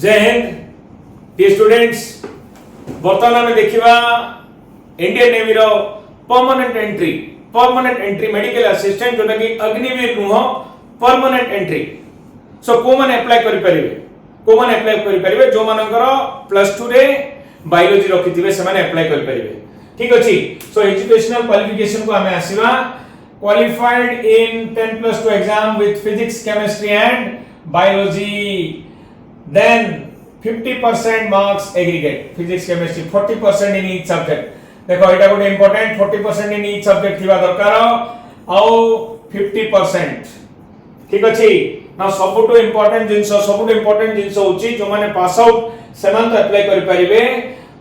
जय Hind dear students. बर्तमान आम देखा इंडियन नेवी रो परमानेंट एंट्री मेडिकल असिस्टेंट जोटा कि अग्निवीर नुह परमानेंट एंट्री। सो को माने अप्लाई करि परिबे जो मानकर +2 रे बायोलॉजी रखिथिबे से माने अप्लाई करि परिबे। ठीक अछि। सो एजुकेशनल क्वालिफिकेशन को हमें आसीबा qualified in 10+2 exam with physics chemistry and biology, then 50% marks aggregate physics chemistry 40% in each subject। देखो एटा गोटे इंपोर्टेंट 40% in each subject थिबा दरकार आउ 50%। ठीक अछि ना सबटो इंपोर्टेंट जिंस होची जो माने पास आउट सेमान तो अप्लाई करि परिबे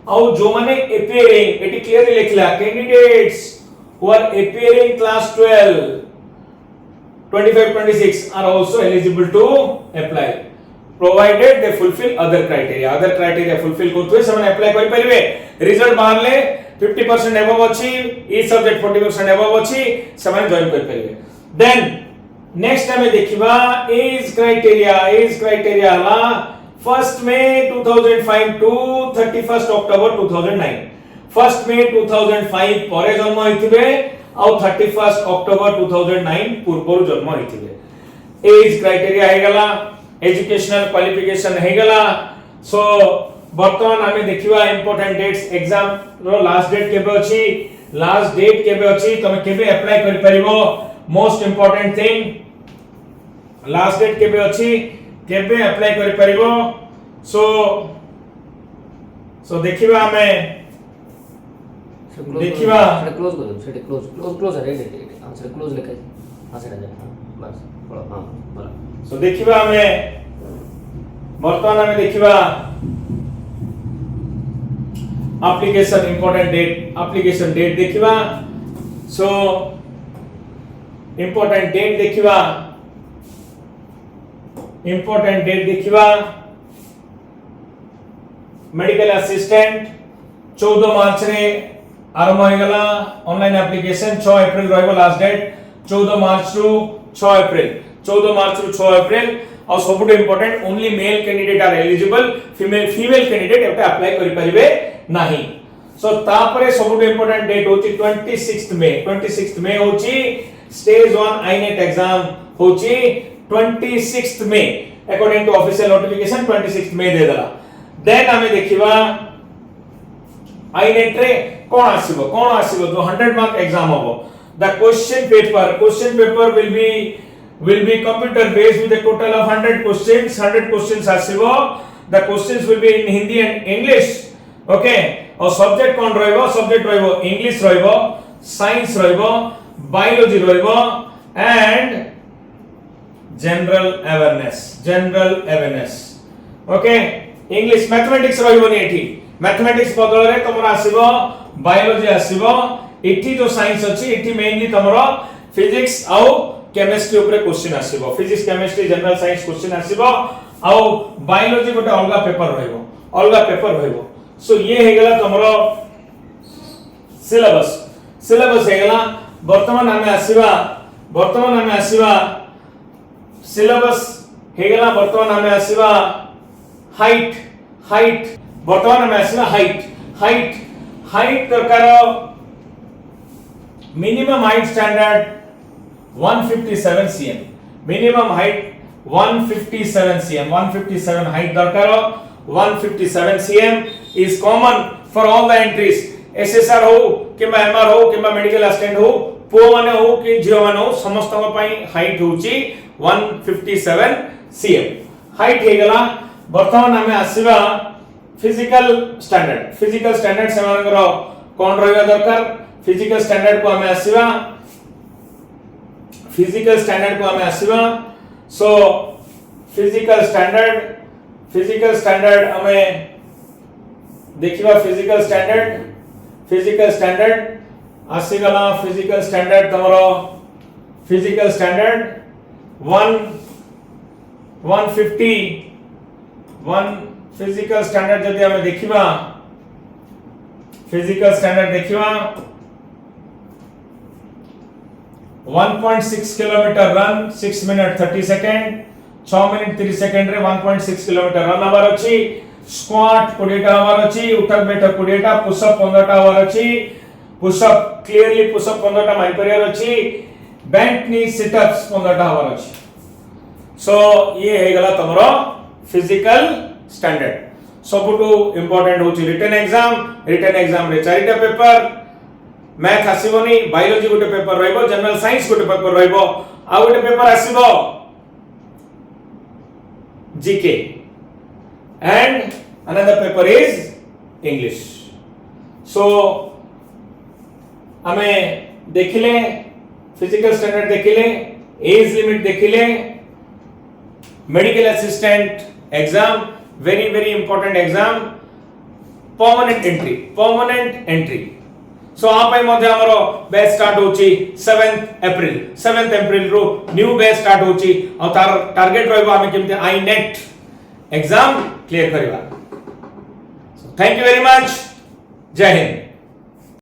आउ जो माने अपीयरिंग एटी क्लियरली लिखला candidates who are appearing class 12 25-26 are also eligible to apply provided they fulfill other criteria fulfill करथुए ସେମାନେ अप्लाई करि परिबे। रिजल्ट बाहरले 50% अबव अछि ई सब्जेक्ट 40% अबव अछि ସେମାନେ जॉइन करि परिबे। देन नेक्स्ट हमें देखिबा एज क्राइटेरिया हला 1 मई 2005 टू 31 अक्टोबर 2009। 1 मई 2005 परे जन्म होइथिबे आ 31 अक्टोबर 2009 पूर्व जन्म होइथिबे। एज क्राइटेरिया हे गला, एजुकेशनल क्वालिफिकेशन हे गला। सो वर्तमान हमें देखिबा इंपोर्टेंट डेट्स एग्जाम रो लास्ट डेट केबे अछि तमे केबे अप्लाई करि परिबो। Most important thing last date केबे अप्लाई करि परिबो। सो देखिबा हमें देखिबा क्लोज है आंसर क्लोज लिखा है। हां सेटा जा बस हां बोला। सो देखिबा हमें वर्तमान हमें देखिबा एप्लीकेशन डेट देखिबा। सो इंपोर्टेंट डेट देखिबा मेडिकल असिस्टेंट 14 मार्च रे आरंभ हो गला ऑनलाइन एप्लीकेशन। 6 अप्रैल रहबो last date 14 March to 6 April. और सबुट important only male candidate are eligible, female candidate एटा अप्लाई करि परिबे नाही। सो तापरे सबुट इंपोर्टेंट डेट होची 26 मई होची स्टेज 1 आईनेट एग्जाम होची 26 मई अकॉर्डिंग टू ऑफिशियल नोटिफिकेशन 26 मई दे दला। देन हमें देखिबा आईनेट रे कोन आसीबो जो 100 मार्क एग्जाम होबो। The question paper will be computer based with a total of 100 questions आसीबो। The questions will be in Hindi and English, okay। और सब्जेक्ट कोन रहइबो इंग्लिश रहइबो, साइंस रहइबो, बायोलॉजी रहइबो and general awareness, okay. English mathematics रहइबो नि एठी, mathematics बदल रे तमरा आसीबो बायोलॉजी आसीबो। एठी जो साइंस अछि एठी मेनली तमरा फिजिक्स आउ केमिस्ट्री ऊपर क्वेश्चन आसीबो, physics chemistry general science question आसीबो आउ बायोलॉजी गोटे अलगा पेपर रहइबो। सो ये हे गेला तमरो सिलेबस हे गेला। वर्तमान हमें आसीबा सिलेबस हे गेला। वर्तमान हमें आसीबा हाइट प्रकार minimum height standard 157 cm, minimum height 157 cm, 157 height दरकार 157 cm is common for all the entries। SSR हो किबा MR हो किबा मेडिकल असिस्टेंट हो, पो माने हो कि झियो माने हो समस्त पई हाइट होची 157 cm हाइट हे गला। वर्तमान हमें आसीबा फिजिकल स्टैंडर्ड से मानकर कोन रहबा दरकार। फिजिकल स्टैंडर्ड को हमें आसीबा। सो फिजिकल स्टैंडर्ड हमें देखिबा। फिजिकल स्टैंडर्ड आसी गला। फिजिकल स्टैंडर्ड 151 फिजिकल स्टैंडर्ड जदि हमें देखिबा 1.6 kilometre run 6 minute 30 second, 6 minute 30 second रे 1.6 किलोमीटर रन हबार अछि स्क्वाट 20 टा हबार अछि उठक बैठक 20 टा पुशअप 15 टा हबार अछि पुशअप क्लियरली पुशअप 15 टा मारि परियार अछि बेंट नी सिटअप्स 15 टा हबार अछि सो ये हे गला तमरो फिजिकल स्टैंडर्ड सबुटू इंपोर्टेंट होची रिटन एग्जाम रे चारिटा पेपर मैथ आसीबोनी बायोलॉजी गोटे पेपर रहइबो जनरल साइंस गोटे पेपर रहइबो आ गोटे पेपर आसीबो GK and another paper is English so हमें देखिले फिजिकल स्टैंडर्ड देखिले एज लिमिट देखिले medical assistant exam very important exam permanent entry so आप मध्य हमरो बैच स्टार्ट होची 7th अप्रैल रो न्यू बैच स्टार्ट होची और तार टारगेट रहबो हमें केमते आई नेट एग्जाम क्लियर करबा so thank you very much जय हिंद।